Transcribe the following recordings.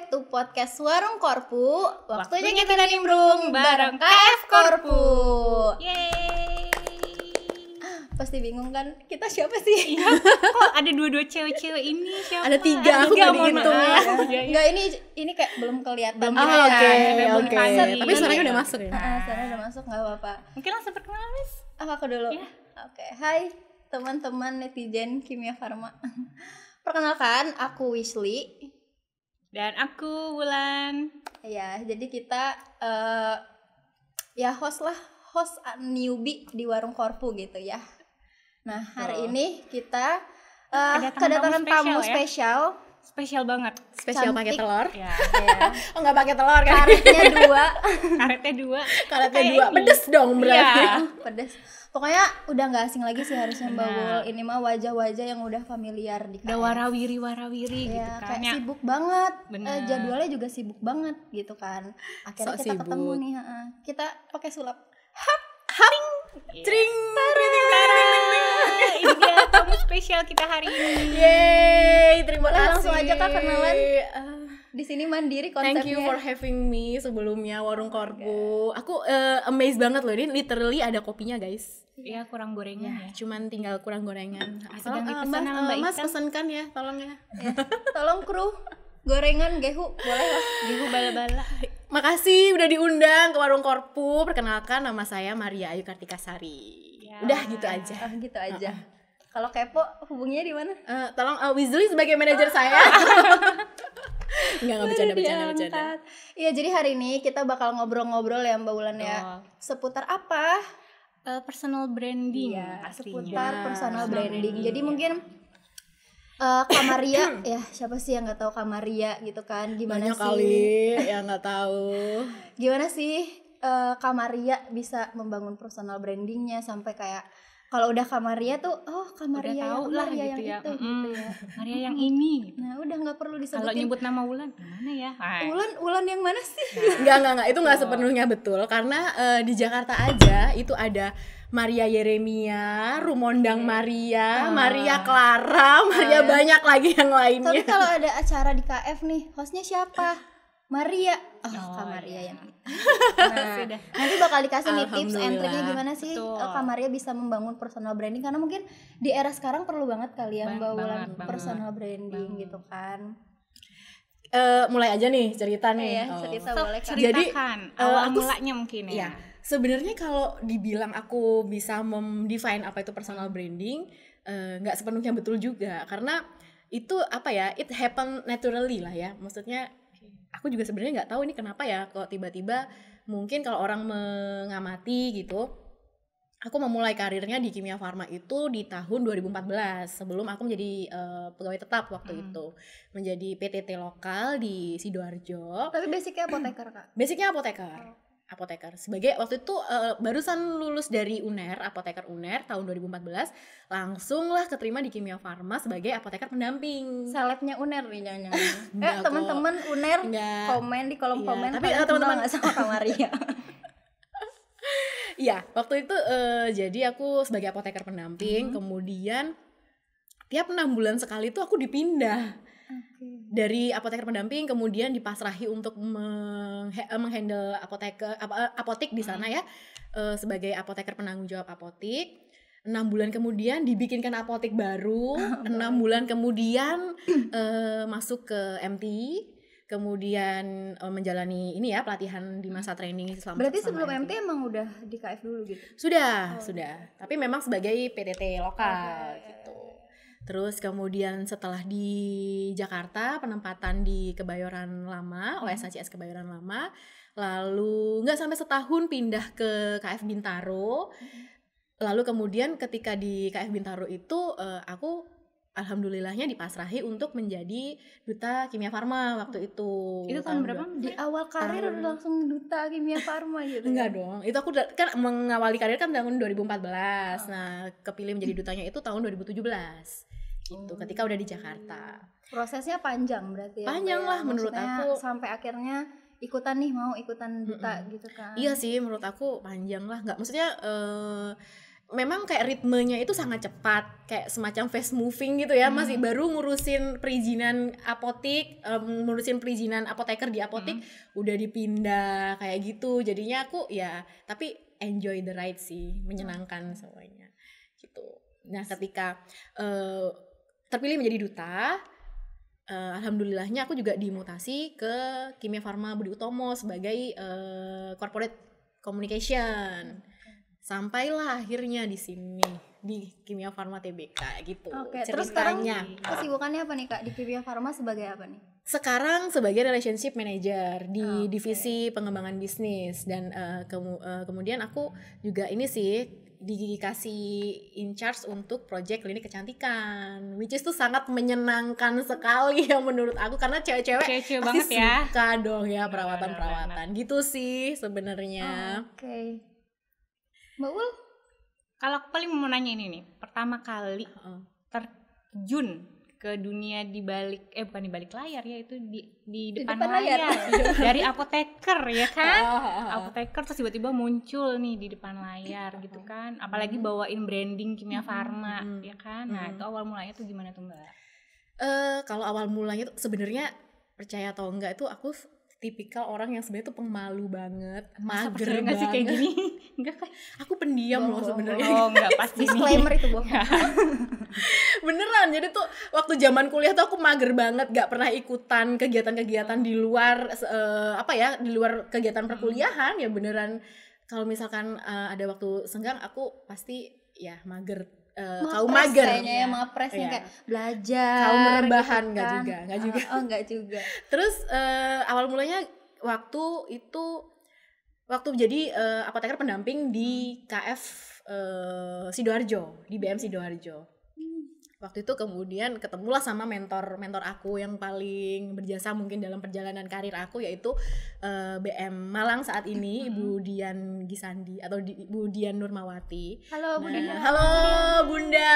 back to podcast Warung Korpu. Waktunya kita nimbrung bareng KF Korpu. Yeay. Pasti bingung kan, kita siapa sih? Kok ada dua cewek-cewek ini siapa? Ada tiga, aku tiga, gak mohon dihitung ya. maaf. Enggak, ini kayak belum kelihatan. Oke. Tapi suaranya udah masuk ya? Suaranya udah masuk, gak apa-apa. Mungkin langsung perkenalan, Miss. Aku dulu. Ya. Oke, hai teman-teman netizen Kimia Farma. Perkenalkan, aku Wisli. Dan aku Wulan. Ya, jadi kita ya host newbie di Warung Korpu gitu ya. Nah, hari ini kita kedatangan tamu spesial. Spesial banget. Spesial pakai telur. Ya. Oh nggak pakai telur kan? Karetnya 2. Karetnya 2. Pedes dong berarti. Iya. Pedes. Pokoknya udah nggak asing lagi sih harusnya Mbak Wul. Ini mah wajah-wajah yang udah familiar di Udah KF. warawiri gitu Ya, kan. kayak sibuk banget. Bener. Jadwalnya juga sibuk banget gitu kan. Akhirnya Sok kita sibuk. ketemu nih. Kita pakai sulap. Tring. Ini dia tamu spesial kita hari ini. Yeay, terima Boleh kasih. langsung aja Kak kenalan. Di sini mandiri konsepnya. Thank you for having me sebelumnya Warung Korpu. Aku amazed banget loh, ini literally ada kopinya guys. Iya, kurang gorengan ya. Cuman tinggal kurang gorengan. Sedang dipesan sama Mbak Mas Ikan. pesankan ya, tolong ya. Ya, tolong kru gorengan gehu boleh lah. Gehu bala-bala. Makasih udah diundang ke Warung Korpu. Perkenalkan, nama saya Maria Ayu Kartikasari. Ya. Udah gitu aja. Gitu aja. Kalau kepo hubunginya di mana? Tolong Weasley sebagai manajer saya. Enggak bercanda. Iya, jadi hari ini kita bakal ngobrol-ngobrol ya Mbak Wulan ya. Oh. Seputar apa? Personal branding. Iya, pastinya. seputar personal Personal branding. branding, Jadi ya. mungkin Kak Maria ya, siapa sih yang nggak tahu Kak Maria gitu kan? Gimana Banyak sih? kali yang nggak tahu. Gimana sih Kak Maria bisa membangun personal brandingnya sampai kayak kalau udah Kak Maria tuh, oh Kak Udah Maria tahu yang lah Maria gitu yang ya. itu gitu ya. Maria yang ini. Gitu. Nah, udah nggak perlu Kalau disebutin. nyebut nama Wulan gimana ya? Wulan yang mana sih? Enggak, itu nggak sepenuhnya betul karena di Jakarta aja itu ada Maria Yeremia, Rumondang Maria, Maria Clara, Maria banyak lagi yang lainnya. Tapi kalau ada acara di KF nih, hostnya siapa? Maria. Oh, Oh, Kak Maria iya. yang itu. Nah, Sudah. nanti bakal dikasih nih tips and Alhamdulillah. triknya gimana sih Betul. Kak Maria bisa membangun personal branding, karena mungkin di era sekarang perlu banget kali ya Mbak Wulan banget. personal branding gitu kan. Mulai aja nih cerita nih. Ya, cerita Sok, boleh Kak. Jadi, ceritakan awal aku mulanya mungkin ya. Iya, sebenarnya kalau dibilang aku bisa mendefine apa itu personal branding, nggak sepenuhnya betul juga karena itu apa ya, it happen naturally lah ya. Maksudnya aku juga sebenarnya nggak tahu ini kenapa ya kok tiba-tiba mungkin kalau orang mengamati gitu. Aku memulai karirnya di Kimia Farma itu di tahun 2014 sebelum aku menjadi pegawai tetap waktu itu, menjadi PTT lokal di Sidoarjo. Tapi basicnya apoteker Kak. Basicnya apoteker. Sebagai waktu itu barusan lulus dari UNER, apoteker UNER tahun 2014, langsung lah keterima di Kimia Farma sebagai apoteker pendamping. Selebnya UNER nih jangan-jangan. Enggak kok. Teman-teman UNER Enggak. komen di kolom Iya, komen. tapi, kalian teman-teman- kenal nggak sama Kak Maria? Iya, waktu itu jadi aku sebagai apoteker pendamping, kemudian tiap 6 bulan sekali tuh aku dipindah. Dari apoteker pendamping kemudian dipasrahi untuk menghandle apotik di sana ya, sebagai apoteker penanggung jawab apotik. 6 bulan kemudian dibikinkan apotik baru, 6 bulan kemudian masuk ke MT, kemudian menjalani ini ya pelatihan di masa training selama. Berarti selama sebelum MT emang udah di KF dulu gitu? Sudah. Tapi memang sebagai PTT lokal gitu. Terus kemudian setelah di Jakarta, penempatan di Kebayoran Lama, OSHCS Kebayoran Lama, lalu nggak sampai setahun pindah ke KF Bintaro. Lalu kemudian ketika di KF Bintaro itu aku alhamdulillahnya dipasrahi untuk menjadi duta Kimia Farma waktu itu. Itu tahun berapa? Di awal karir udah langsung duta Kimia Farma gitu. Enggak dong, itu aku kan mengawali karir kan tahun 2014. Nah, kepilih menjadi dutanya itu tahun 2017. Gitu, ketika udah di Jakarta. Prosesnya panjang berarti ya. Panjang lah menurut Maksudnya aku. sampai akhirnya mau ikutan duta gitu kan. Iya sih, menurut aku panjang lah. Nggak, maksudnya memang kayak ritmenya itu sangat cepat, kayak semacam fast moving gitu ya. Masih baru ngurusin perizinan apotik, ngurusin perizinan apoteker di apotik, udah dipindah kayak gitu. Jadinya aku ya, tapi enjoy the ride sih, menyenangkan semuanya gitu. Nah ketika terpilih menjadi duta, alhamdulillahnya aku juga dimutasi ke Kimia Farma Budi Utomo sebagai corporate communication. Sampailah akhirnya di sini di Kimia Farma TBK gitu. Oke, terus sekarang kesibukannya apa nih Kak di Kimia Farma sebagai apa nih? Sekarang sebagai relationship manager di divisi pengembangan bisnis dan kemudian aku juga ini sih dikasih in charge untuk project klinik kecantikan, which is tuh sangat menyenangkan sekali ya menurut aku karena cewek-cewek pasti banget ya. suka dong ya perawatan-perawatan gitu sih sebenarnya. Oke. Mbak Ul? Kalau aku paling mau nanya ini nih, pertama kali terjun ke dunia bukan di balik layar ya, itu di depan layar. Dari apoteker ya kan, apoteker terus tiba-tiba muncul nih di depan layar gitu kan, apalagi bawain branding Kimia Farma ya kan. Nah itu awal mulanya tuh gimana tuh Mbak? Kalau awal mulanya tuh sebenarnya percaya atau enggak itu aku tipikal orang yang sebenarnya tuh pemalu banget, mager banget. Sih kayak gini? Enggak kan? Aku pendiam loh sebenarnya. Oh, enggak pasti. Disclaimer itu bohong. Beneran, jadi tuh waktu zaman kuliah tuh aku mager banget, gak pernah ikutan kegiatan-kegiatan di luar di luar kegiatan perkuliahan ya beneran. Kalau misalkan ada waktu senggang aku pasti ya mager. Kaum mager kayaknya ya, mapres yang kayak belajar kaum rebahan gitu enggak kan. juga enggak juga. Terus awal mulanya waktu jadi apoteker pendamping di KF Sidoarjo, di BM Sidoarjo. Waktu itu kemudian ketemulah sama mentor aku yang paling berjasa mungkin dalam perjalanan karir aku, yaitu BM Malang saat ini, Ibu Dian Gisandi atau Ibu Dian Nurmawati. Halo Bunda. Halo Bunda.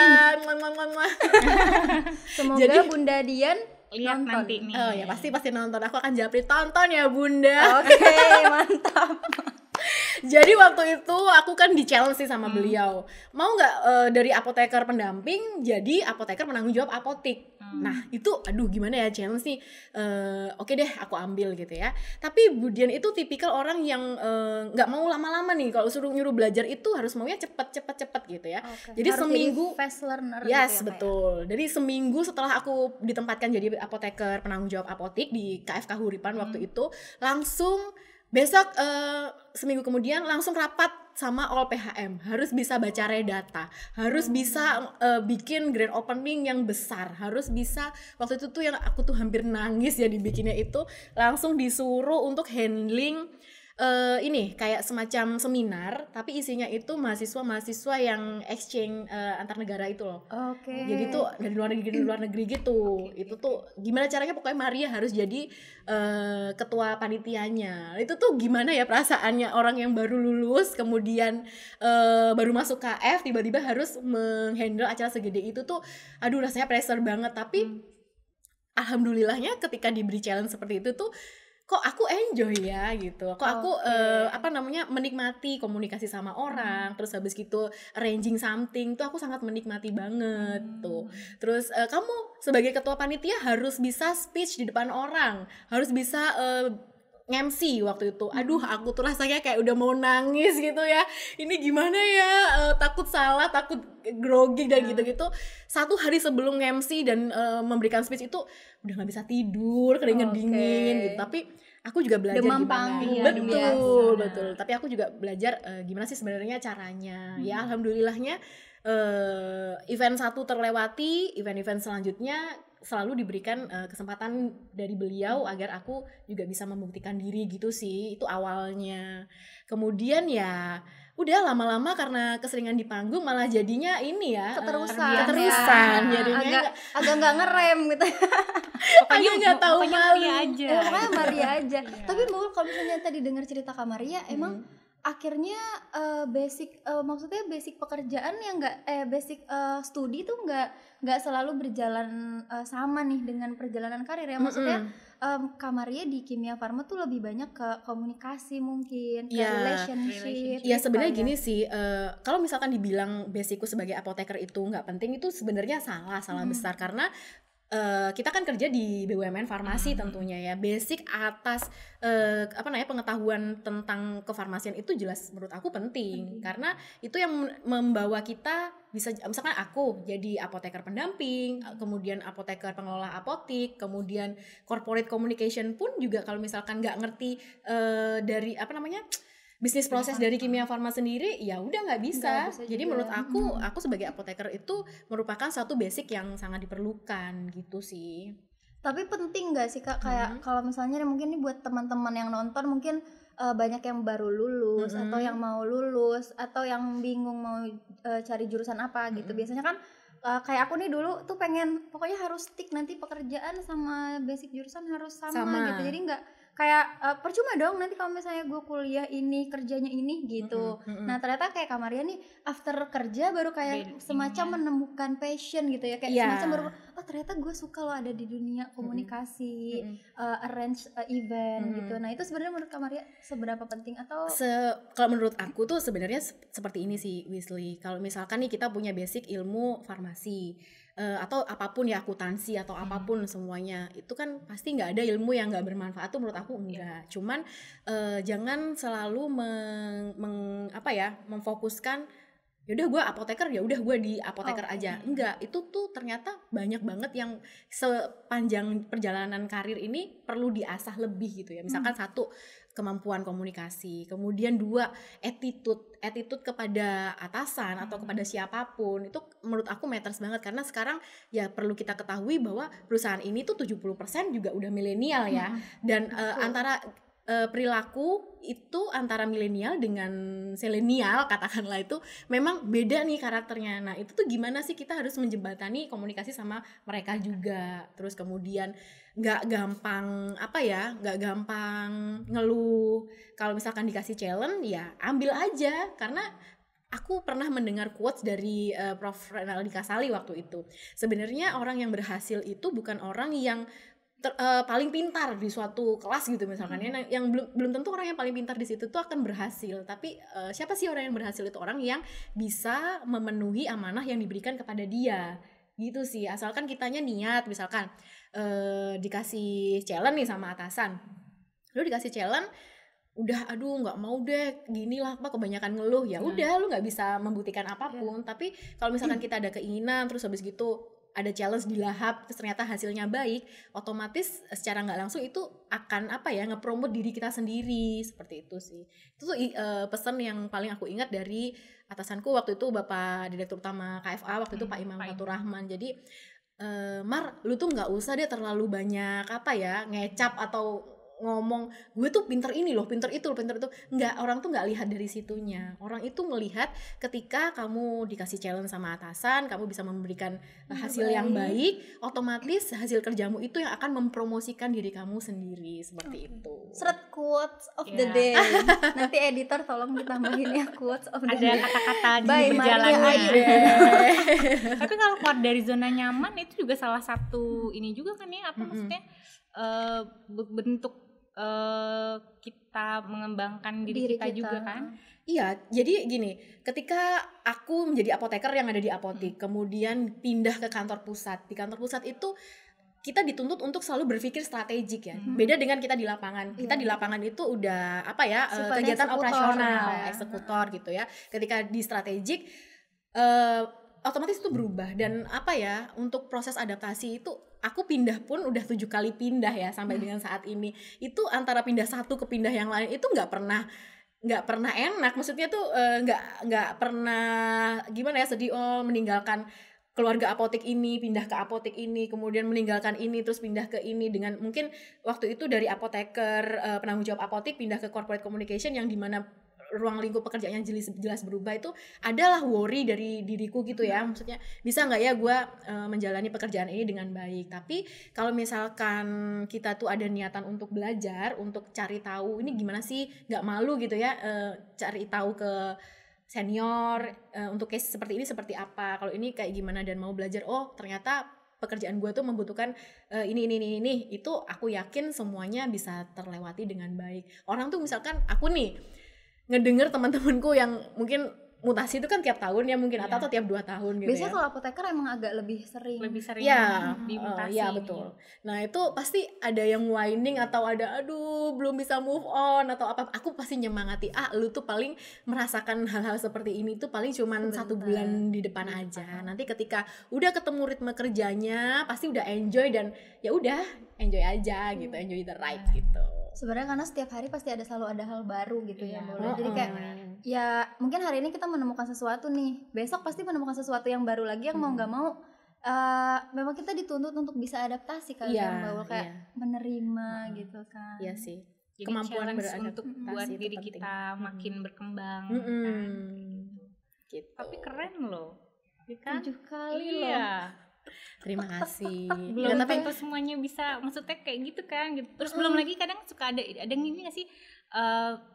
Semoga jadi, Bunda Dian lihat nanti nih. Oh ya pasti nonton. Aku akan japri, tonton ya Bunda. Oke, mantap. Jadi waktu itu aku kan di challenge sih sama beliau, mau nggak dari apoteker pendamping jadi apoteker penanggung jawab apotik. Nah itu aduh gimana ya challenge nih, oke deh aku ambil gitu ya. Tapi Bu Dian itu tipikal orang yang nggak mau lama-lama nih, kalau suruh nyuruh belajar itu harus maunya cepet gitu ya. Jadi harus seminggu fast learner yes gitu ya, betul ya? Jadi seminggu setelah aku ditempatkan jadi apoteker penanggung jawab apotik di KF Kahuripan waktu itu, langsung besok seminggu kemudian langsung rapat sama all PHM, harus bisa baca redata, harus bisa bikin grand opening yang besar, harus bisa, waktu itu tuh yang aku tuh hampir nangis ya dibikinnya itu, langsung disuruh untuk handling ini kayak semacam seminar, tapi isinya itu mahasiswa yang exchange antar negara itu loh. Oke. Jadi tuh dari luar negeri gitu. Itu tuh gimana caranya, pokoknya Maria harus jadi ketua panitianya. Itu tuh gimana ya perasaannya orang yang baru lulus kemudian baru masuk KF tiba-tiba harus menghandle acara segede itu tuh, aduh rasanya pressure banget. Tapi alhamdulillahnya ketika diberi challenge seperti itu tuh kok aku enjoy ya gitu, kok aku menikmati komunikasi sama orang, terus habis gitu arranging something tuh aku sangat menikmati banget tuh. Terus kamu sebagai ketua panitia harus bisa speech di depan orang, harus bisa MC waktu itu. Aduh aku tuh rasanya kayak udah mau nangis gitu ya, ini gimana ya, takut salah, takut grogi dan gitu-gitu. Satu hari sebelum MC dan memberikan speech itu udah gak bisa tidur, keringet dingin gitu. Tapi aku juga belajar demam gimana. panggung, Betul. Tapi aku juga belajar gimana sih sebenarnya caranya. Ya alhamdulillahnya event satu terlewati, event-event selanjutnya selalu diberikan kesempatan dari beliau agar aku juga bisa membuktikan diri gitu sih. Itu awalnya. Kemudian ya udah lama-lama karena keseringan di panggung malah jadinya ini ya keterusan jadinya agak nggak ngerem gitu. Pokoknya nggak tahu malu Maria aja. Pokoknya Maria aja. Tapi Mbak, kalau misalnya tadi dengar cerita Kak Maria, emang akhirnya maksudnya basic pekerjaan yang basic studi tuh nggak selalu berjalan sama nih dengan perjalanan karir ya. Maksudnya Kak Maria di kimia farma tuh lebih banyak ke komunikasi mungkin, ke relationship. Ya sebenarnya gini sih, kalau misalkan dibilang basicku sebagai apoteker itu nggak penting, itu sebenarnya salah besar, karena kita kan kerja di BUMN farmasi tentunya ya. Basic atas pengetahuan tentang kefarmasian itu jelas menurut aku penting. Karena itu yang membawa kita bisa, misalkan aku jadi apoteker pendamping, kemudian apoteker pengelola apotik, kemudian corporate communication pun juga kalau misalkan nggak ngerti dari bisnis proses dari kimia farma sendiri, ya udah nggak bisa. Jadi menurut aku sebagai apoteker itu merupakan satu basic yang sangat diperlukan gitu sih. Tapi penting nggak sih Kak, kayak kalau misalnya mungkin nih buat teman-teman yang nonton mungkin banyak yang baru lulus atau yang mau lulus atau yang bingung mau cari jurusan apa gitu. Biasanya kan kayak aku nih dulu tuh pengen pokoknya harus stick nanti pekerjaan sama basic jurusan harus sama. Gitu. Jadi nggak kayak percuma dong nanti kalau misalnya gue kuliah ini kerjanya ini gitu. Nah ternyata kayak Kak Maria nih after kerja baru kayak semacam menemukan passion gitu ya, kayak semacam baru ternyata gue suka loh ada di dunia komunikasi, arrange event gitu. Nah itu sebenarnya menurut Kak Maria seberapa penting atau kalau menurut aku tuh sebenarnya seperti ini sih Wesley. Kalau misalkan nih kita punya basic ilmu farmasi atau apapun ya, akuntansi atau apapun semuanya, itu kan pasti nggak ada ilmu yang nggak bermanfaat tuh menurut aku enggak. Cuman jangan selalu memfokuskan yaudah gue apoteker, ya udah gue di apoteker aja. Enggak, itu tuh ternyata banyak banget yang sepanjang perjalanan karir ini perlu diasah lebih gitu ya. Misalkan satu, kemampuan komunikasi, kemudian dua, attitude kepada atasan atau kepada siapapun. Itu menurut aku matters banget, karena sekarang ya perlu kita ketahui bahwa perusahaan ini tuh 70% juga udah milenial ya. Dan antara perilaku itu antara milenial dengan selenial katakanlah itu memang beda nih karakternya. Nah itu tuh gimana sih kita harus menjembatani komunikasi sama mereka juga. Terus kemudian nggak gampang ngeluh. Kalau misalkan dikasih challenge ya ambil aja, karena aku pernah mendengar quotes dari Prof. Renaldi Kasali waktu itu. Sebenarnya orang yang berhasil itu bukan orang yang paling pintar di suatu kelas gitu misalkan ya, yang belum tentu orang yang paling pintar di situ tuh akan berhasil. Tapi siapa sih orang yang berhasil? Itu orang yang bisa memenuhi amanah yang diberikan kepada dia gitu sih. Asalkan kitanya niat, misalkan dikasih challenge nih sama atasan, lu dikasih challenge udah aduh nggak mau deh gini lah Pak, kebanyakan ngeluh, ya udah lu nggak bisa membuktikan apapun. Tapi kalau misalkan kita ada keinginan, terus habis gitu ada challenge dilahap, terus ternyata hasilnya baik, otomatis secara nggak langsung itu akan ngepromote diri kita sendiri, seperti itu sih. Itu tuh pesan yang paling aku ingat dari atasanku waktu itu, Bapak Direktur Utama KFA waktu itu Pak Imam Fatur Rahman. Jadi Mar, lu tuh nggak usah deh terlalu banyak ngecap atau ngomong gue tuh pinter ini loh, pinter itu. Enggak, orang tuh nggak lihat dari situnya. Orang itu melihat ketika kamu dikasih challenge sama atasan, kamu bisa memberikan hasil yang baik, otomatis hasil kerjamu itu yang akan mempromosikan diri kamu sendiri, seperti itu. Seret quotes of the day. Nanti editor tolong ditambahin ya quotes of the day. Ada kata-kata di perjalanan. Tapi kalau keluar dari zona nyaman itu juga salah satu ini juga kan ya, maksudnya bentuk kita mengembangkan diri kita juga kan. Iya, jadi gini, ketika aku menjadi apoteker yang ada di apotik, kemudian pindah ke kantor pusat. Di kantor pusat itu kita dituntut untuk selalu berpikir strategik ya. Beda dengan kita di lapangan. Kita di lapangan itu udah kegiatan operasional, eksekutor gitu ya. Ketika di strategik otomatis itu berubah, dan untuk proses adaptasi itu aku pindah pun udah 7 kali pindah ya sampai dengan saat ini. Itu antara pindah satu ke pindah yang lain itu nggak pernah enak. Maksudnya tuh nggak pernah sedih meninggalkan keluarga apotek ini, pindah ke apotek ini, kemudian meninggalkan ini terus pindah ke ini, dengan mungkin waktu itu dari apoteker penanggung jawab apotek pindah ke corporate communication yang dimana ruang lingkup pekerjaan yang jelas berubah itu adalah worry dari diriku gitu ya. Maksudnya bisa nggak ya gue menjalani pekerjaan ini dengan baik. Tapi kalau misalkan kita tuh ada niatan untuk belajar, untuk cari tahu ini gimana sih, nggak malu gitu ya, cari tahu ke senior untuk case seperti ini seperti apa, kalau ini kayak gimana, dan mau belajar, oh ternyata pekerjaan gue tuh membutuhkan ini, itu aku yakin semuanya bisa terlewati dengan baik. Orang tuh misalkan aku nih ngedenger teman-temanku yang mungkin mutasi itu kan tiap tahun ya mungkin, atau tiap 2 tahun gitu. Biasanya kalau apoteker emang agak lebih sering dimutasi. Ya betul. Nah itu pasti ada yang whining atau ada aduh belum bisa move on atau apa. Aku pasti nyemangati, lu tuh paling merasakan hal-hal seperti ini tuh paling cuman 1 bulan di depan aja. Nanti ketika udah ketemu ritme kerjanya pasti udah enjoy, dan ya udah enjoy aja gitu, enjoy the ride gitu. Sebenarnya karena setiap hari pasti selalu ada hal baru gitu ya. Jadi kayak ya mungkin hari ini kita menemukan sesuatu nih, besok pasti menemukan sesuatu yang baru lagi yang mau nggak mau memang kita dituntut untuk bisa adaptasi kali ya, bahwa kayak menerima gitu kan. Iya sih. Jadi kemampuan beradaptasi untuk buat diri penting. kita makin berkembang kan. Gitu. Tapi keren loh. 7 kali loh. Terima kasih. Belum tentu semuanya bisa, maksudnya kayak gitu kan gitu. Terus belum lagi kadang suka ada yang ini nggak sih,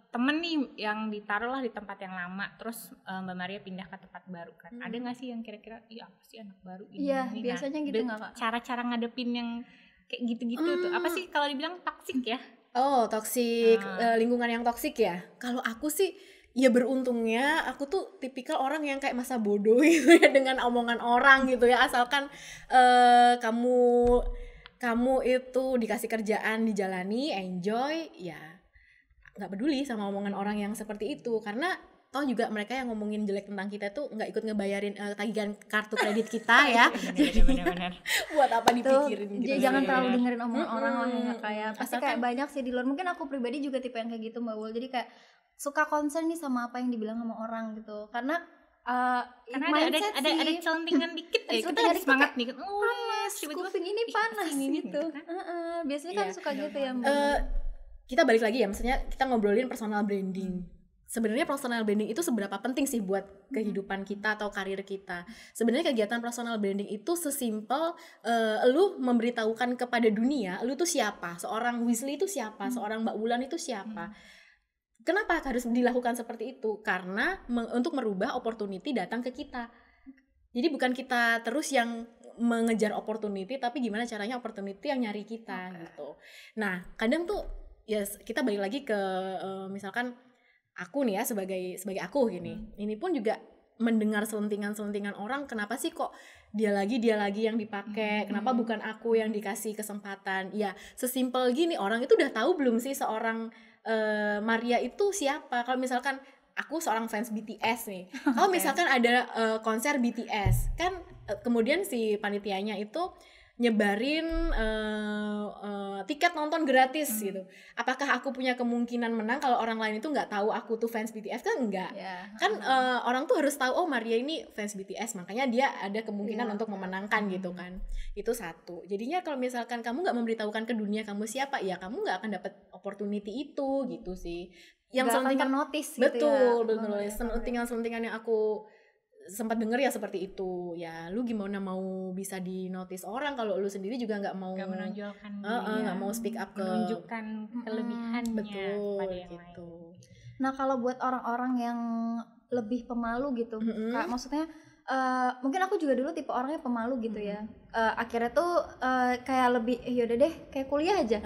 temen nih yang ditaruh lah di tempat yang lama, terus Mbak Maria pindah ke tempat baru kan. Ada nggak sih yang kira-kira iya apa sih anak baru ini? Iya biasanya gitu nggak Kak? Cara-cara ngadepin yang kayak gitu-gitu tuh apa sih kalau dibilang toksik ya? Oh toksik, lingkungan yang toksik ya. Kalau aku sih ya beruntungnya aku tuh tipikal orang yang kayak masa bodoh gitu ya dengan omongan orang gitu ya, asalkan kamu itu dikasih kerjaan dijalani, enjoy, ya nggak peduli sama omongan orang yang seperti itu, karena toh juga mereka yang ngomongin jelek tentang kita tuh nggak ikut ngebayarin tagihan kartu kredit kita ya. Benar. Buat apa dipikirin gitu. Jangan terlalu dengerin omongan orang lah ya, kayak pasti kayak banyak sih di luar. Mungkin aku pribadi juga tipe yang kayak gitu Mbak Wul, jadi kayak suka concern nih sama apa yang dibilang sama orang gitu, karena ada celentingan dikit aja kita lagi semangat nih, panas, kuping ini panas gitu kan. Biasanya kan suka gitu ya Mbak. Kita balik lagi ya, maksudnya kita ngobrolin personal branding. Sebenarnya personal branding itu seberapa penting sih buat kehidupan kita atau karir kita. Sebenarnya kegiatan personal branding itu sesimpel lu memberitahukan kepada dunia lu tuh siapa, seorang Wesley itu siapa, seorang Mbak Wulan itu siapa. Kenapa harus dilakukan seperti itu? Karena untuk merubah opportunity datang ke kita. Jadi bukan kita terus yang mengejar opportunity, tapi gimana caranya opportunity yang nyari kita gitu. Nah, kadang tuh ya kita balik lagi ke misalkan aku nih ya sebagai aku gini. Ini pun juga mendengar selentingan orang, kenapa sih kok dia lagi yang dipakai, kenapa bukan aku yang dikasih kesempatan. Ya sesimpel gini, orang itu udah tahu belum sih seorang Maria itu siapa. Kalau misalkan aku seorang fans BTS nih, kalau misalkan ada konser BTS kan, kemudian si panitianya itu nyebarin tiket nonton gratis gitu. Apakah aku punya kemungkinan menang kalau orang lain itu nggak tahu aku tuh fans BTS? Kan enggak. Kan orang tuh harus tahu, oh Maria ini fans BTS, makanya dia ada kemungkinan untuk memenangkan gitu kan. Itu satu. Jadinya kalau misalkan kamu nggak memberitahukan ke dunia kamu siapa, ya kamu nggak akan dapat opportunity itu gitu sih. Yang selentingan notice gitu betul, ya. Selentingan yang aku sempat denger ya seperti itu. Ya lu gimana mau bisa di notice orang kalau lu sendiri juga nggak mau menonjolkan nggak mau speak up, menunjukkan kelebihannya kepada yang gitu lain. Nah kalau buat orang-orang yang lebih pemalu gitu, Kak, maksudnya mungkin aku juga dulu tipe orangnya pemalu gitu ya. Akhirnya tuh kayak lebih yaudah deh kayak kuliah aja.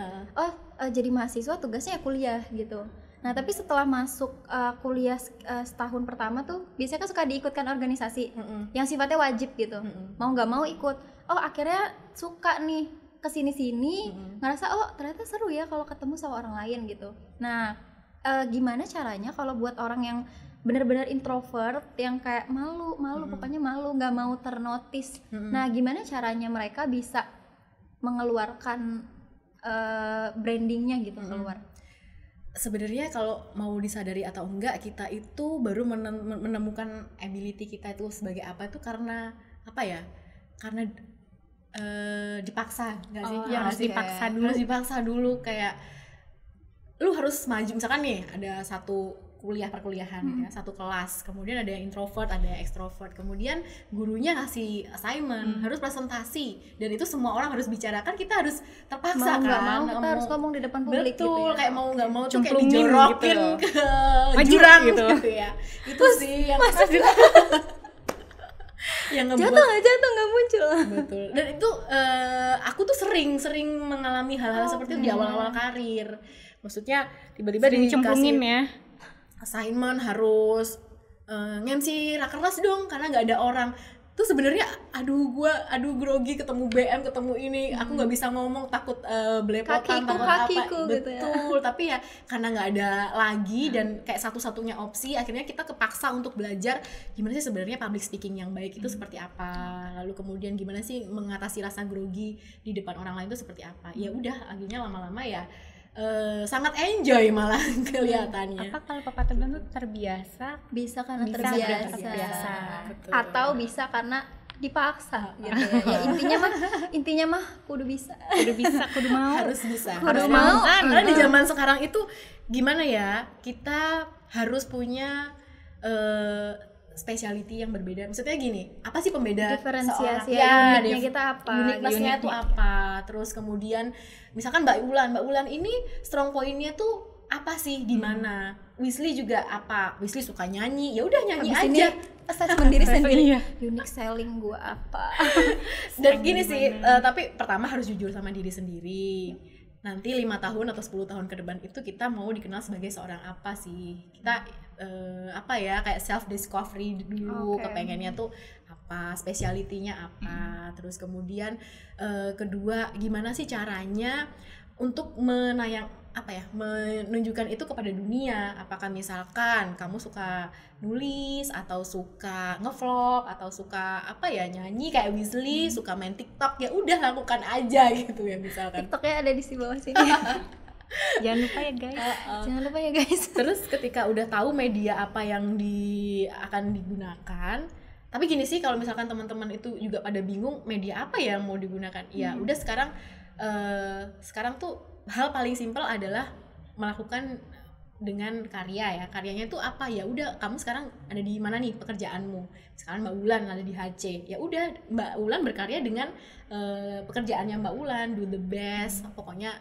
Jadi mahasiswa tugasnya ya kuliah gitu. Nah tapi setelah masuk kuliah setahun pertama tuh biasanya kan suka diikutkan organisasi yang sifatnya wajib gitu, mau nggak mau ikut. Akhirnya suka nih kesini-sini, ngerasa ternyata seru ya kalau ketemu sama orang lain gitu. Nah gimana caranya kalau buat orang yang benar-benar introvert, yang kayak malu pokoknya malu, nggak mau ternotis. Nah gimana caranya mereka bisa mengeluarkan brandingnya gitu keluar? Sebenarnya kalau mau disadari atau enggak, kita itu baru menemukan ability kita itu sebagai apa itu karena apa ya? Karena dipaksa, nggak sih? Harus dipaksa dulu. Harus dipaksa dulu, kayak lu harus maju. Misalkan nih ada satu perkuliahan gitu ya, satu kelas. Kemudian ada yang introvert, ada yang extrovert. Kemudian gurunya ngasih assignment, harus presentasi, dan itu semua orang harus bicarakan. Kita harus terpaksa mau kita harus ngomong di depan publik. Betul, gitu ya. Kayak mau nggak mau tuh kayak Cemplungin dijorokin gitu. ke jurang gitu. Ya. Itu sih yang yang ngebuat jatuh nggak muncul. betul. Dan itu aku tuh sering mengalami hal-hal seperti itu di awal-awal karir. Maksudnya tiba-tiba Cemplungin dikasih ya. assignment harus nge-MC rakernas dong karena nggak ada orang. Tuh sebenarnya aduh grogi, ketemu BM, ketemu ini, aku nggak bisa ngomong, takut belepotan, takut apa. Gitu Betul, ya. tapi ya karena nggak ada lagi dan kayak satu-satunya opsi, akhirnya kita kepaksa untuk belajar gimana sih sebenarnya public speaking yang baik itu seperti apa. Lalu kemudian gimana sih mengatasi rasa grogi di depan orang lain itu seperti apa. Ya udah, akhirnya lama-lama ya sangat enjoy malah kelihatannya. Apa kalau pepatah bilang tuh terbiasa Bisa karena bisa terbiasa. Betul. Atau bisa karena dipaksa gitu ya. Intinya mah kudu bisa. kudu mau. Harus bisa. Kudu mau. Karena di zaman sekarang itu gimana ya? Kita harus punya speciality yang berbeda. Maksudnya gini, apa sih pembeda Diferensiasi seorang? uniknya kita apa? Uniqueness-nya tuh apa? Terus kemudian misalkan Mbak Ulan ini strong point-nya tuh apa sih, di mana? Weasley juga apa? Weasley suka nyanyi. Ya udah nyanyi Habis aja. ini assessment diri sendiri. Iya. Unique selling gua apa? Dan gini sih, tapi pertama harus jujur sama diri sendiri. Nanti 5 tahun atau 10 tahun ke depan itu kita mau dikenal sebagai seorang apa sih? Kita apa ya, kayak self discovery dulu. Kepengennya tuh apa, spesialitinya apa. Terus kemudian kedua, gimana sih caranya untuk menunjukkan itu kepada dunia. Apakah misalkan kamu suka nulis atau suka ngevlog atau suka nyanyi kayak Weasley, suka main TikTok, ya udah lakukan aja gitu ya misalkan. TikToknya ada di bawah sini. Jangan lupa ya guys. Jangan lupa ya guys. Terus ketika udah tahu media apa yang akan digunakan, tapi gini sih, kalau misalkan teman-teman itu juga pada bingung media apa yang mau digunakan, ya udah sekarang tuh hal paling simpel adalah melakukan dengan karya ya. Karyanya itu apa? Ya udah, kamu sekarang ada di mana nih pekerjaanmu? Sekarang Mbak Ulan ada di HC. Ya udah, Mbak Ulan berkarya dengan pekerjaannya Mbak Ulan, do the best. Pokoknya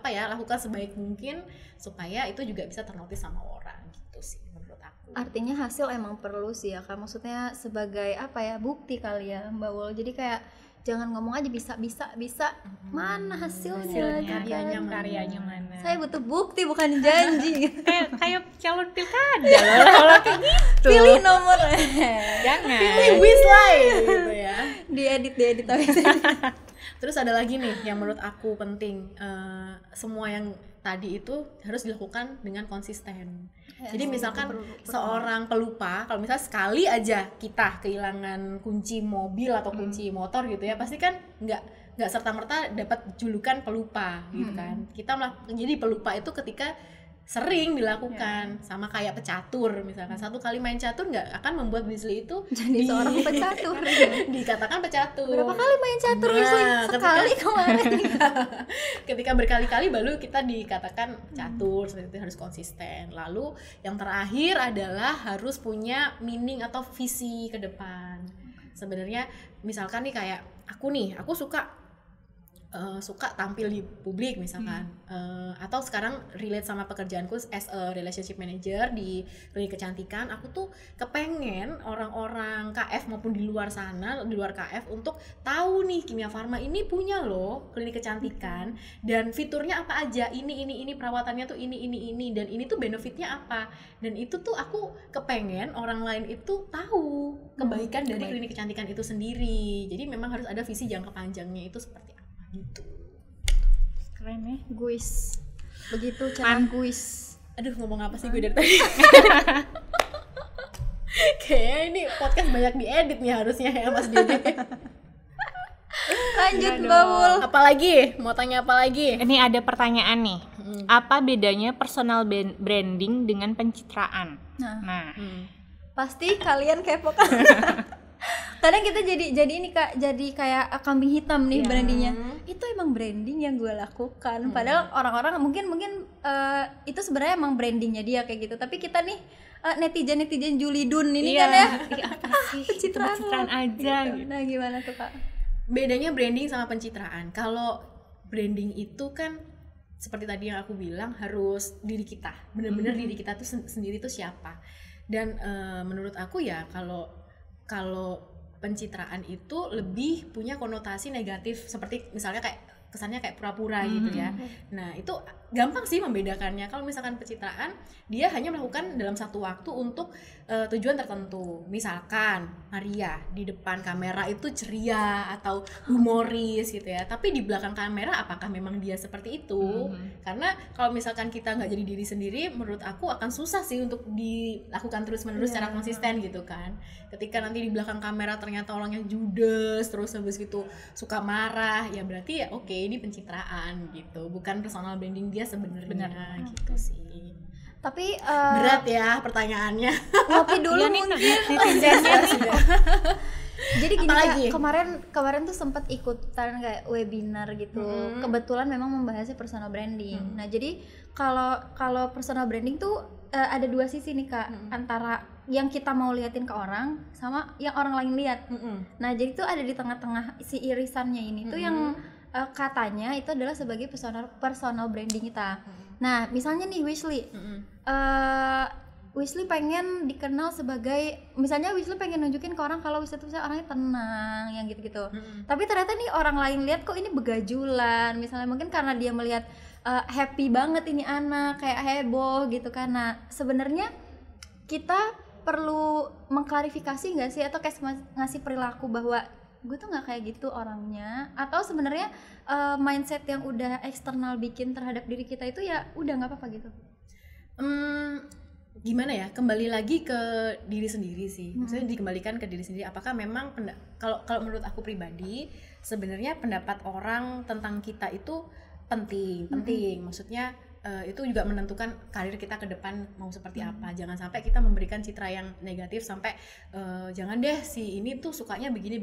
lakukan sebaik mungkin supaya itu juga bisa ternotis sama orang gitu sih menurut aku. Artinya hasil emang perlu sih ya Kak. Maksudnya sebagai bukti kali ya Mbak Wol. Jadi kayak jangan ngomong aja bisa. Mana hasilnya karyanya mana? Saya butuh bukti, bukan janji. kayak calon pilkada loh kalau kayak gitu. Pilih nomor. Jangan. Pilih Weasley gitu ya. Diedit habis. Terus ada lagi nih yang menurut aku penting, semua yang tadi itu harus dilakukan dengan konsisten. Jadi misalkan seorang pelupa, kalau misalnya sekali aja kita kehilangan kunci mobil atau kunci motor gitu ya, pasti kan nggak serta-merta dapat julukan pelupa gitu kan. Jadi pelupa itu ketika sering dilakukan, sama kayak pecatur misalkan. Satu kali main catur nggak akan membuat Weasley itu jadi seorang pecatur. Dikatakan pecatur. Berapa kali main catur Weasley? Sekali kemarin. Ketika berkali-kali baru kita dikatakan catur. Seperti itu, harus konsisten. Lalu yang terakhir adalah harus punya meaning atau visi ke depan. Sebenarnya misalkan nih kayak aku suka tampil di publik misalkan, atau sekarang relate sama pekerjaanku as a relationship manager di klinik kecantikan. Aku tuh kepengen orang-orang KF maupun di luar sana, di luar KF, untuk tahu nih Kimia Farma ini punya loh klinik kecantikan dan fiturnya apa aja, ini perawatannya tuh ini, dan ini tuh benefitnya apa. Dan itu tuh aku kepengen orang lain itu tahu kebaikan dari klinik kecantikan itu sendiri. Jadi memang harus ada visi jangka panjangnya itu seperti apa gitu. Keren ya. Guis. Begitu cara guis. Aduh, ngomong apa sih gue dari tadi? Kayaknya ini podcast banyak diedit nih harusnya ya Mas Dede. Lanjut Mbak Wul. Apalagi? Mau tanya apa lagi? Ini ada pertanyaan nih. Apa bedanya personal branding dengan pencitraan? Nah. Pasti kalian kepo kan? Kadang kita jadi ini Kak, jadi kayak kambing hitam nih brandingnya. Itu emang branding yang gue lakukan. Padahal orang-orang mungkin itu sebenarnya emang brandingnya dia kayak gitu. Tapi kita nih netizen Julidun ini kan ya. Pencitraan aja gitu. Nah, gimana tuh Kak? Bedanya branding sama pencitraan. Kalau branding itu kan seperti tadi yang aku bilang, harus diri kita. Benar-benar diri kita tuh sendiri tuh siapa. Dan menurut aku ya kalau pencitraan itu lebih punya konotasi negatif, seperti misalnya kayak kesannya kayak pura-pura gitu ya. Nah itu gampang sih membedakannya. Kalau misalkan pencitraan, dia hanya melakukan dalam satu waktu untuk tujuan tertentu. Misalkan Maria di depan kamera itu ceria atau humoris gitu ya, tapi di belakang kamera apakah memang dia seperti itu? Karena kalau misalkan kita nggak jadi diri sendiri, menurut aku akan susah sih untuk dilakukan terus-menerus secara konsisten gitu kan. Ketika nanti di belakang kamera ternyata orangnya judes, terus habis gitu suka marah, ya berarti ya oke, ini pencitraan gitu, bukan personal branding dia sebenarnya gitu sih. Tapi berat ya pertanyaannya. Ngopi dulu mungkin. Jadi gini Kak, kemarin tuh sempat ikutan kayak webinar gitu. Kebetulan memang membahasnya personal branding. Nah, jadi kalau personal branding tuh ada dua sisi nih Kak, antara yang kita mau liatin ke orang sama yang orang lain lihat. Nah, jadi tuh ada di tengah-tengah si irisannya ini tuh yang katanya itu adalah sebagai personal branding kita. Nah, misalnya nih Wesley pengen dikenal sebagai, misalnya Wesley pengen nunjukin ke orang kalau Wesley tuh orangnya tenang, yang gitu-gitu. Tapi ternyata nih orang lain lihat kok ini begajulan, misalnya mungkin karena dia melihat happy banget ini anak, kayak heboh gitu kan. Nah, sebenarnya kita perlu mengklarifikasi nggak sih, atau kayak ngasih perilaku bahwa gue tuh nggak kayak gitu orangnya, atau sebenarnya mindset yang udah eksternal bikin terhadap diri kita itu ya udah nggak apa-apa gitu. Gimana ya, kembali lagi ke diri sendiri sih. Maksudnya dikembalikan ke diri sendiri. Apakah memang kalau menurut aku pribadi, sebenarnya pendapat orang tentang kita itu penting. Maksudnya itu juga menentukan karir kita ke depan mau seperti apa. Jangan sampai kita memberikan citra yang negatif sampai jangan deh si ini tuh sukanya begini,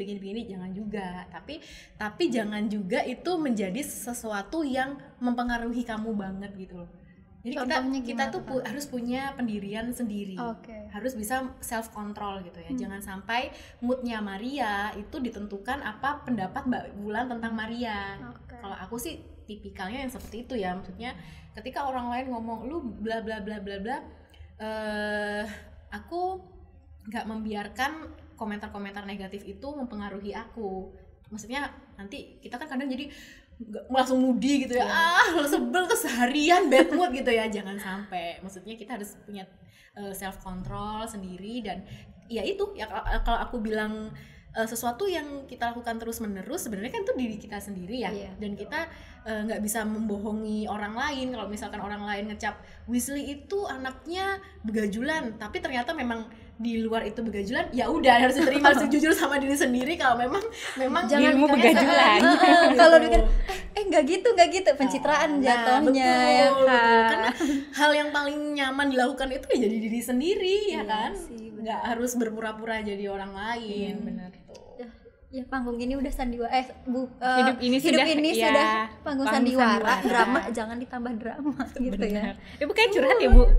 jangan juga. Tapi jangan juga itu menjadi sesuatu yang mempengaruhi kamu banget gitu loh. Jadi kita tuh harus punya pendirian sendiri, harus bisa self control gitu ya. Jangan sampai moodnya Maria itu ditentukan apa pendapat Mbak Bulan tentang Maria. Kalau aku sih tipikalnya yang seperti itu ya, maksudnya ketika orang lain ngomong lu bla bla bla bla bla, aku nggak membiarkan komentar-komentar negatif itu mempengaruhi aku. Maksudnya nanti kita kan kadang jadi langsung moody gitu ya, sebel tuh seharian bad mood gitu ya. Jangan sampai, maksudnya kita harus punya self control sendiri. Dan ya itu ya, kalau aku bilang sesuatu yang kita lakukan terus menerus sebenarnya kan itu diri kita sendiri ya. Dan kita nggak bisa membohongi orang lain. Kalau misalkan orang lain ngecap Wesley itu anaknya begajulan, tapi ternyata memang di luar itu begajulan, ya udah harus diterima, harus jujur sama diri sendiri kalau memang dirimu begajulan. Kalau pikir nggak gitu pencitraan jatuhnya. Betul. Karena hal yang paling nyaman dilakukan itu ya jadi diri sendiri ya kan, nggak harus berpura-pura jadi orang lain. Benar tuh. Ya panggung ini udah sandiwara, hidup ini sudah panggung sandiwara. Drama jangan ditambah drama gitu. Bener. Ya. Ibu kayak curhat ya Bu.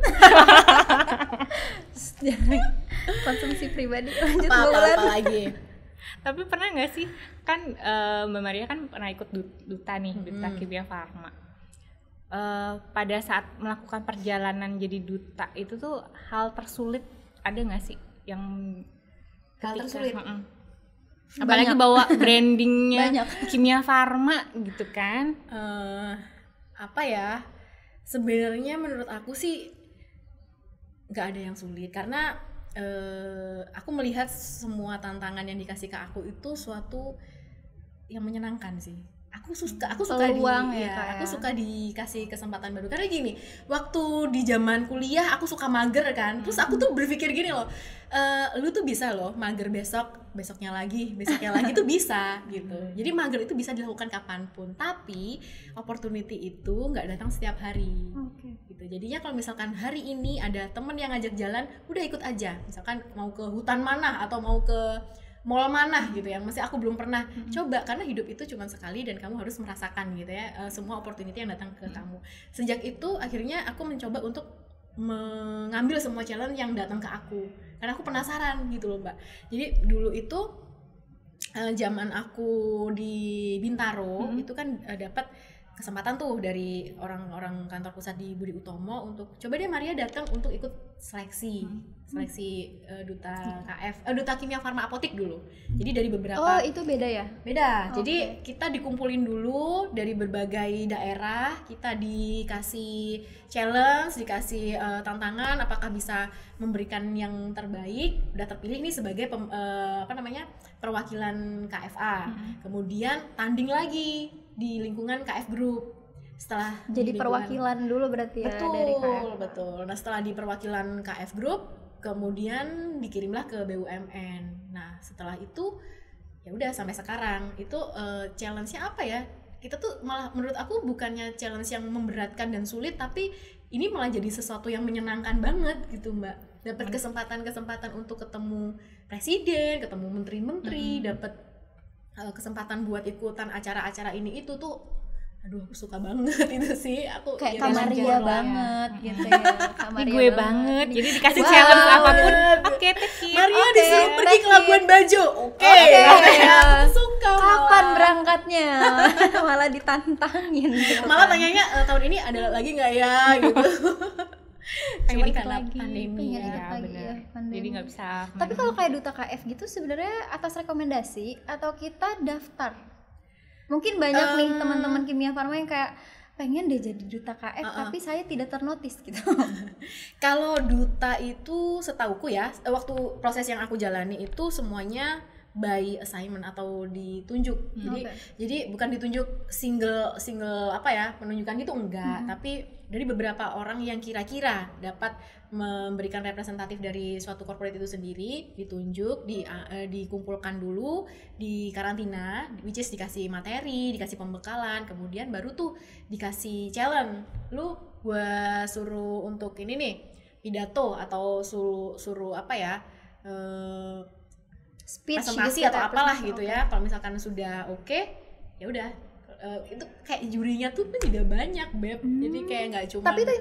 Konsumsi pribadi lanjut apa lagi. Tapi pernah nggak sih kan Mbak Maria kan pernah ikut duta nih, duta Kimia Farma. Pada saat melakukan perjalanan jadi duta itu tuh hal tersulit ada nggak sih yang hal tersulit? Apalagi bawa brandingnya Kimia Farma gitu kan. Apa ya, sebenarnya menurut aku sih nggak ada yang sulit, karena aku melihat semua tantangan yang dikasih ke aku itu suatu yang menyenangkan sih. Aku suka aku suka dikasih kesempatan baru. Karena gini, waktu di zaman kuliah aku suka mager kan. Terus aku tuh berpikir gini loh, lu tuh bisa loh mager besoknya lagi tuh bisa gitu. Jadi mager itu bisa dilakukan kapanpun. Tapi opportunity itu nggak datang setiap hari. Gitu. Jadinya kalau misalkan hari ini ada temen yang ngajak jalan, udah ikut aja. Misalkan mau ke hutan mana atau mau ke mall mana gitu yang masih aku belum pernah coba, karena hidup itu cuma sekali dan kamu harus merasakan gitu ya semua opportunity yang datang ke kamu. Sejak itu akhirnya aku mencoba untuk mengambil semua challenge yang datang ke aku karena aku penasaran gitu loh Mbak. Jadi dulu itu zaman aku di Bintaro itu kan dapat kesempatan tuh dari orang-orang kantor pusat di Budi Utomo untuk coba deh Maria datang untuk ikut seleksi duta KF, duta kimia farma apotik dulu. Jadi dari beberapa itu beda ya? Beda. Jadi kita dikumpulin dulu dari berbagai daerah, kita dikasih challenge, dikasih tantangan apakah bisa memberikan yang terbaik. Udah terpilih nih sebagai perwakilan KFA. Kemudian tanding lagi di lingkungan KF Group. Setelah jadi perwakilan dulu berarti ya dari KF. Betul. Nah, setelah di perwakilan KF Group, kemudian dikirimlah ke BUMN. Nah, setelah itu ya udah sampai sekarang. Itu challenge-nya apa ya? Kita tuh malah menurut aku bukannya challenge yang memberatkan dan sulit, tapi ini malah jadi sesuatu yang menyenangkan banget gitu, Mbak. Dapat kesempatan untuk ketemu presiden, ketemu menteri-menteri, dapat kesempatan buat ikutan acara-acara ini itu tuh aduh aku suka banget itu sih. Aku kayak Kamaria banget gitu ya. Kamaria gue banget. Jadi dikasih challenge apapun oke Teki. Maria disuruh pergi ke Labuan Bajo. Oke. Aku suka. Kapan berangkatnya? Malah ditantangin gitu. Malah tanyanya tahun ini ada lagi nggak ya gitu. Cuman karena pandemi ya, benar. Jadi nggak bisa. Tapi kalau kayak duta KF gitu sebenarnya atas rekomendasi atau kita daftar? Mungkin banyak nih teman-teman kimia farma yang kayak pengen deh jadi duta KF tapi saya tidak ternotis gitu. Kalau duta itu setauku ya, waktu proses yang aku jalani itu semuanya by assignment atau ditunjuk. Jadi bukan ditunjuk single apa ya, menunjukkan gitu enggak, tapi dari beberapa orang yang kira-kira dapat memberikan representatif dari suatu corporate itu sendiri, ditunjuk, dikumpulkan dulu, di karantina, which is dikasih materi, dikasih pembekalan, kemudian baru tuh dikasih challenge. Lu gua suruh untuk ini nih, pidato atau suruh apa ya, speech presentasi gitu, atau apalah gitu ya. Kalau misalkan sudah oke, ya udah. Itu kayak jurinya tuh juga banyak, Beb. Jadi kayak nggak cuma. Tapi itu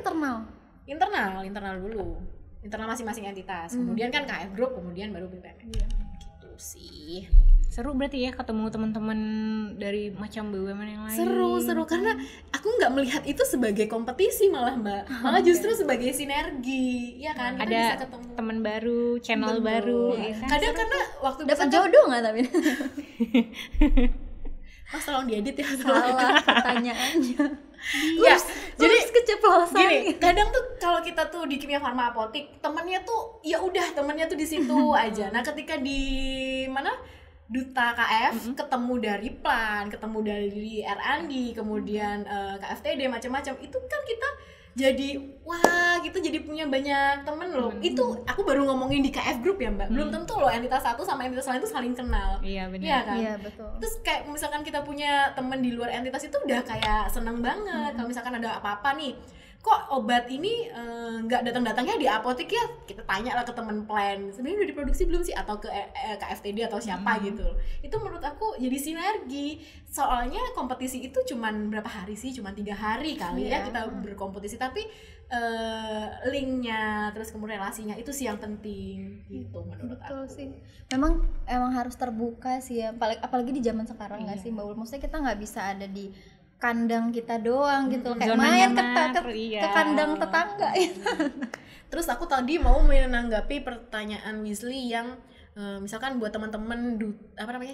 internal dulu. Internal masing-masing entitas. Kemudian kan KF Group, kemudian baru BUMN. Gitu sih. Seru berarti ya ketemu teman-teman dari macam BUMN yang lain. Seru karena aku nggak melihat itu sebagai kompetisi malah Mbak. Malah justru sebagai sinergi, ya kan? Kita ada bisa ketemu teman baru, channel baru. Ya kan? Kadang karena waktu dapat jodoh nggak tapi? Mas tolong diedit ya. Salah pertanyaannya. Ya, jadi keceplosan. Gini, kadang tuh kalau kita tuh di kimia farma apotik, temennya tuh ya udah temennya tuh di situ aja. Nah, ketika di mana duta KF ketemu dari plan, ketemu dari R&D, kemudian KFTD macam-macam, itu kan kita jadi wah gitu, jadi punya banyak temen loh. Itu aku baru ngomongin di KF Group ya Mbak, belum tentu loh entitas satu sama entitas lain itu saling kenal. Iya benar. Iya kan? Iya betul. Terus kayak misalkan kita punya temen di luar entitas itu udah kayak seneng banget. Kalau misalkan ada apa-apa nih, kok obat ini nggak datang-datangnya di apotek ya, kita tanya lah ke temen plan, sebenarnya udah diproduksi belum sih, atau ke KFTD atau siapa gitu. Itu menurut aku jadi sinergi. Soalnya kompetisi itu cuman berapa hari sih, cuman 3 hari kali ya kita berkompetisi, tapi linknya terus kemudian relasinya itu sih yang penting gitu menurut Betul aku. sih. Emang harus terbuka sih ya, apalagi di zaman sekarang nggak sih Mbak Ul? Maksudnya kita nggak bisa ada di kandang kita doang gitu, kayak main ke kandang tetangga gitu. Terus aku tadi mau menanggapi pertanyaan Wisli yang misalkan buat teman-teman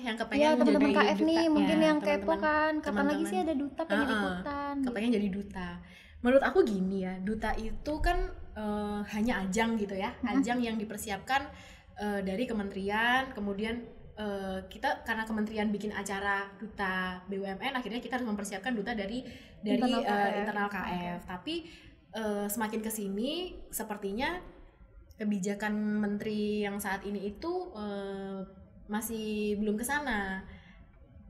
yang kepengen teman-teman jadi KF duta, nih mungkin ya, yang kepo kan kapan lagi sih ada duta pengen ikutan kepengen jadi duta. Menurut aku gini ya, duta itu kan hanya ajang gitu ya, ajang yang dipersiapkan dari kementerian, kemudian kita karena kementerian bikin acara duta BUMN, akhirnya kita harus mempersiapkan duta dari internal KF. Tapi semakin kesini sepertinya kebijakan menteri yang saat ini itu masih belum kesana.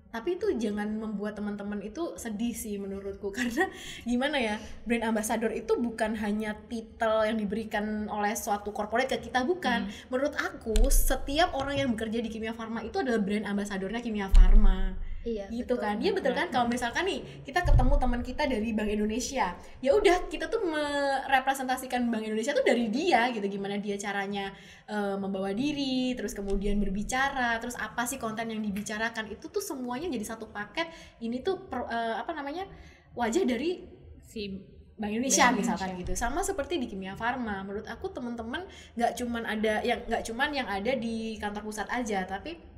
Tapi itu jangan membuat teman-teman itu sedih sih menurutku, karena gimana ya, brand ambassador itu bukan hanya titel yang diberikan oleh suatu corporate ke kita, bukan. Menurut aku setiap orang yang bekerja di Kimia Farma itu adalah brand ambassadornya Kimia Farma. Iya, gitu betul. kan. Iya betul kan. Kalau misalkan nih kita ketemu teman kita dari Bank Indonesia, ya udah kita tuh merepresentasikan Bank Indonesia tuh dari dia gitu, gimana dia caranya membawa diri, terus kemudian berbicara, terus apa sih konten yang dibicarakan, itu tuh semuanya jadi satu paket. Ini tuh wajah dari si Bank Indonesia misalkan gitu. Sama seperti di Kimia Farma, menurut aku teman-teman nggak cuman yang ada di kantor pusat aja, tapi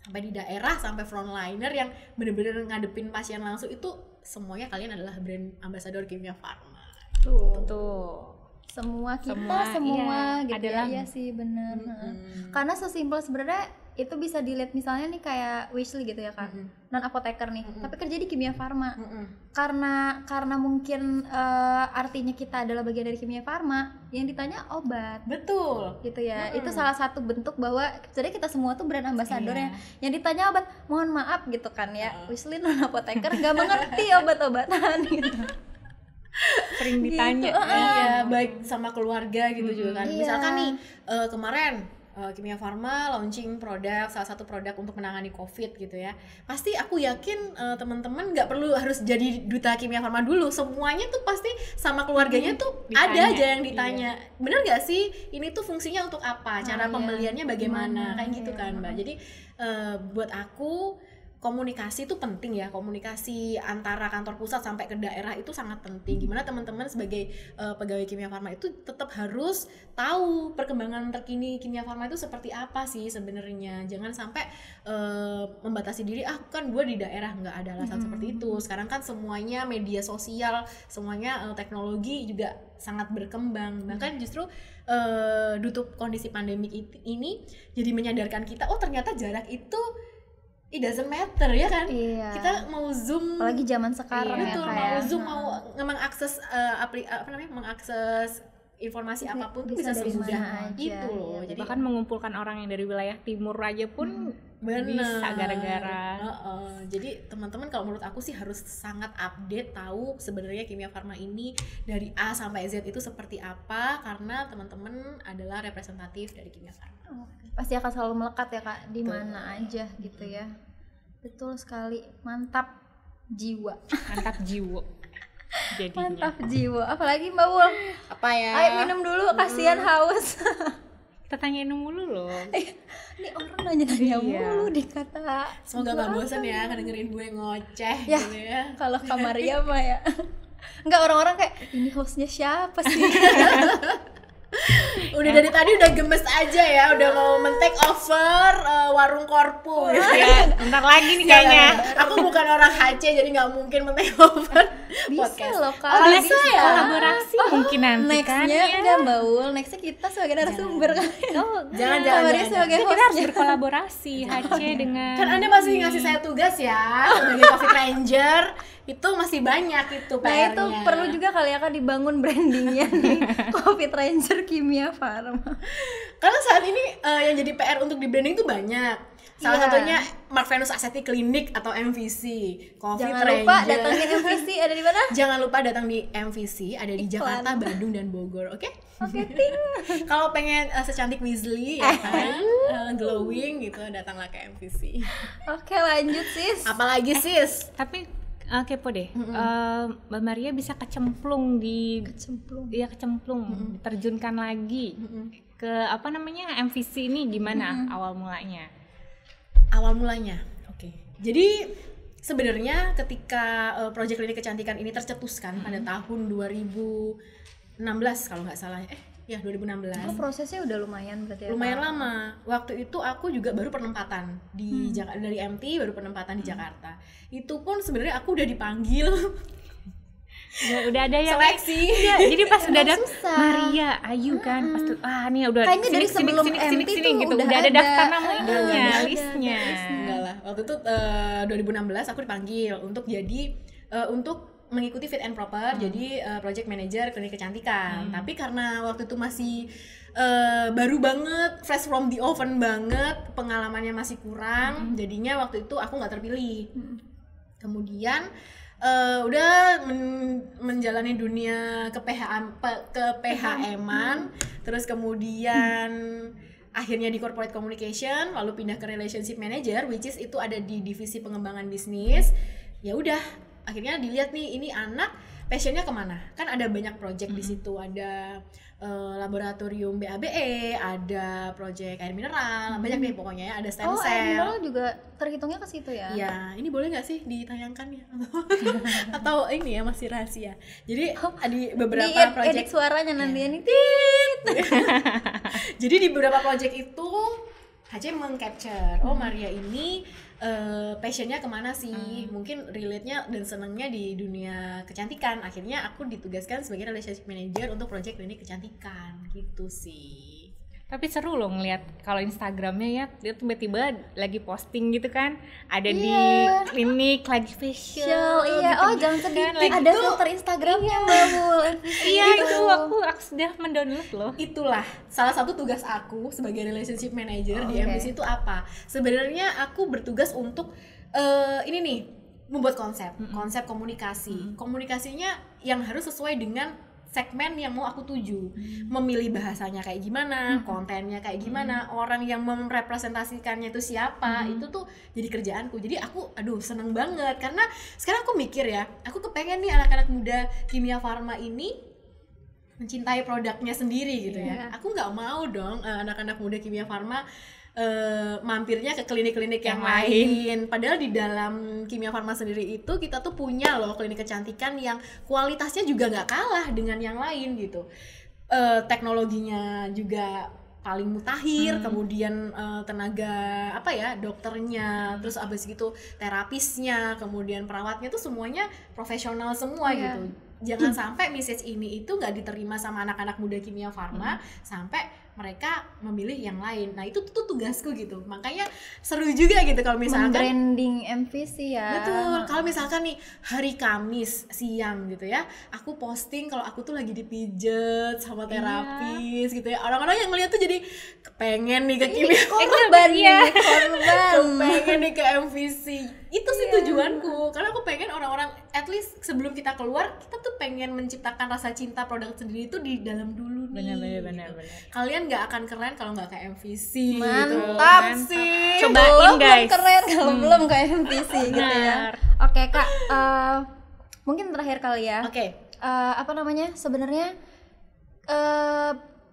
sampai di daerah, sampai frontliner yang bener-bener ngadepin pasien langsung, itu semuanya kalian adalah brand ambassador Kimia Farma. Tuh. Semua iya, gitu adalah ya sih bener. Karena sesimpel sebenarnya itu bisa dilihat misalnya nih kayak Wishley gitu ya Kak, non apoteker nih, tapi kerja di Kimia Farma. Karena mungkin artinya kita adalah bagian dari Kimia Farma, yang ditanya obat. Betul. Gitu ya. Itu salah satu bentuk bahwa sebenarnya kita semua tuh brand ambassadornya. Yang ditanya obat, mohon maaf gitu kan ya. Wishley non apoteker nggak mengerti obat-obatan gitu. Sering ditanya. Gitu. Iya, baik sama keluarga gitu juga kan. Iya. Misalkan nih kemarin Kimia Farma launching salah satu produk untuk menangani COVID gitu ya. Pasti aku yakin teman-teman nggak perlu harus jadi duta Kimia Farma dulu. Semuanya tuh pasti sama keluarganya tuh ditanya. ada aja yang ditanya. Iya. Bener nggak sih? Ini tuh fungsinya untuk apa? Cara pembeliannya bagaimana? Kayak gitu kan, Mbak. Jadi buat aku komunikasi itu penting ya, komunikasi antara kantor pusat sampai ke daerah itu sangat penting. Gimana teman-teman sebagai pegawai Kimia Farma itu tetap harus tahu perkembangan terkini Kimia Farma itu seperti apa sih sebenarnya. Jangan sampai membatasi diri, kan gue di daerah, nggak ada alasan seperti itu. Sekarang kan semuanya media sosial, semuanya teknologi juga sangat berkembang. Bahkan justru tutup kondisi pandemik ini jadi menyadarkan kita, oh ternyata jarak itu it doesn't matter ya kan. Iya. Kita mau Zoom, apalagi zaman sekarang betul, ya, mau Zoom, mau mengakses mengakses informasi apapun tuh bisa dari semudah mana aja, itu loh. iya. Jadi Bahkan mengumpulkan orang yang dari wilayah timur aja pun bisa gara-gara. Jadi teman-teman kalau menurut aku sih harus sangat update, tahu sebenarnya Kimia Farma ini dari A sampai Z itu seperti apa, karena teman-teman adalah representatif dari Kimia Farma. Pasti akan selalu melekat ya Kak, di mana aja gitu ya. Betul sekali, mantap jiwa. Jadinya. Mantap jiwa. Apalagi Mbak Wul? Apa ya? Ayo minum dulu, kasihan haus. Kita tanyain mulu loh. Ini orang nanya-nanya mulu dikata. Semoga gak bosan ya ngedengerin gue ngoceh Ya, gitu ya. kalau Kamaria mah ya. Enggak, orang-orang kayak ini hostnya siapa sih? Udah dari tadi udah gemes aja ya, udah mau men-take over warung Korpu gitu Ya, bentar lagi nih kayaknya. Aku bukan orang HC jadi nggak mungkin men-take over Bisa podcast. loh Kak. Bisa ya? Kolaborasi mungkin nanti kan. Nextnya enggak Mbak Wul, nextnya kita sebagai narasumber kan. Jangan. Sebagai Kita harus hostnya. berkolaborasi HC dengan. Kan Anda masih ngasih saya tugas ya sebagai Covid Ranger, itu masih banyak itu Nah PR-nya. itu perlu juga kali ya Kak dibangun brandingnya nih, Covid Ranger Kimia Farma. Karena saat ini yang jadi PR untuk di branding tuh banyak. Salah Iya. satunya Mark Venus Aseti Clinic atau MVC. Covid Jangan Ranger. lupa datangin MVC, ada di mana? Jangan lupa datang di MVC, ada di Iklan. Jakarta, Bandung, dan Bogor, oke? Oke, ting. Kalau pengen secantik Weasley ya kan, glowing gitu, datanglah ke MVC. Oke, lanjut sis. Apalagi sis? Tapi kepo deh, Mbak Maria bisa kecemplung, diterjunkan lagi ke apa namanya MVC ini gimana awal mulanya? Awal mulanya, oke. Jadi sebenarnya ketika proyek klinik kecantikan ini tercetuskan pada tahun 2016 kalau nggak salah, 2016. Oh, prosesnya udah lumayan berarti ya. Lumayan lama. Waktu itu aku juga baru penempatan di Jakarta, dari MT baru penempatan di Jakarta. Itu pun sebenarnya aku udah dipanggil Udah ada yang seleksi. Jadi pas udah ada susah. Maria, Ayu kan, pas tuh, nih udah Kayaknya dari sebelum MT tuh gitu. udah Udah ada daftar ada. namanya, listnya. Enggak lah. Waktu itu 2016 aku dipanggil untuk jadi untuk mengikuti fit and proper, jadi project manager klinik kecantikan. Tapi karena waktu itu masih baru banget, fresh from the oven banget, pengalamannya masih kurang, jadinya waktu itu aku nggak terpilih. Kemudian udah menjalani dunia ke-PHM-an, terus kemudian akhirnya di corporate communication, lalu pindah ke relationship manager, which is itu ada di divisi pengembangan bisnis. Ya udah, akhirnya dilihat nih ini anak passionnya kemana, kan ada banyak project di situ, ada laboratorium BABE, ada project air mineral, banyak deh pokoknya ya, ada stem cell. Air mineral juga terhitungnya ke situ ya? Iya, ini boleh nggak sih ditayangkan ya? Atau ini ya masih rahasia. Jadi di beberapa project edit suaranya nanti ini Jadi di beberapa project itu HC meng-capture, oh Maria ini passionnya kemana sih, mungkin relate-nya dan senengnya di dunia kecantikan. Akhirnya aku ditugaskan sebagai relationship manager untuk project klinik kecantikan gitu sih. Tapi seru loh ngeliat kalau Instagramnya ya, dia tiba-tiba lagi posting gitu kan, ada di klinik lagi facial. Iya, gitu. Oh jangan sedih, ada filter Instagramnya Mbak Mul. Iya itu aku sudah mendownload loh. Itulah salah satu tugas aku sebagai relationship manager di MBC itu apa? Sebenarnya aku bertugas untuk ini nih, membuat konsep komunikasi. Komunikasinya yang harus sesuai dengan segmen yang mau aku tuju, memilih bahasanya kayak gimana, kontennya kayak gimana, orang yang merepresentasikannya itu siapa, itu tuh jadi kerjaanku. Jadi aku seneng banget karena sekarang aku mikir ya, aku kepengen nih anak-anak muda kimia farma ini mencintai produknya sendiri gitu ya. Aku nggak mau dong anak-anak muda kimia farma mampirnya ke klinik-klinik yang lain. Padahal di dalam kimia farma sendiri itu kita tuh punya loh klinik kecantikan yang kualitasnya juga nggak kalah dengan yang lain gitu. Teknologinya juga paling mutakhir, kemudian tenaga dokternya, terus abis gitu terapisnya, kemudian perawatnya tuh semuanya profesional semua gitu. Jangan sampai message ini itu nggak diterima sama anak-anak muda kimia farma sampai mereka memilih yang lain. Nah itu tuh tugasku gitu. Makanya seru juga gitu kalau misalkan branding MVC ya. Betul. Kalau misalkan nih hari Kamis siang gitu ya, aku posting kalau aku tuh lagi dipijet sama terapis gitu ya. Orang-orang yang ngeliat tuh jadi kepengen nih ke kimia korban. Kepengen nih ke MVC. Itu sih tujuanku. Karena aku pengen orang-orang at least sebelum kita keluar, kita tuh pengen menciptakan rasa cinta produk sendiri itu di dalam dulu nih. Benar. Kalian nggak akan keren kalau nggak ke MVC. Mantap gitu. sih. Cobain guys. Belum keren kalau belum ke MVC gitu ya. Oke Kak, mungkin terakhir kali ya. Sebenarnya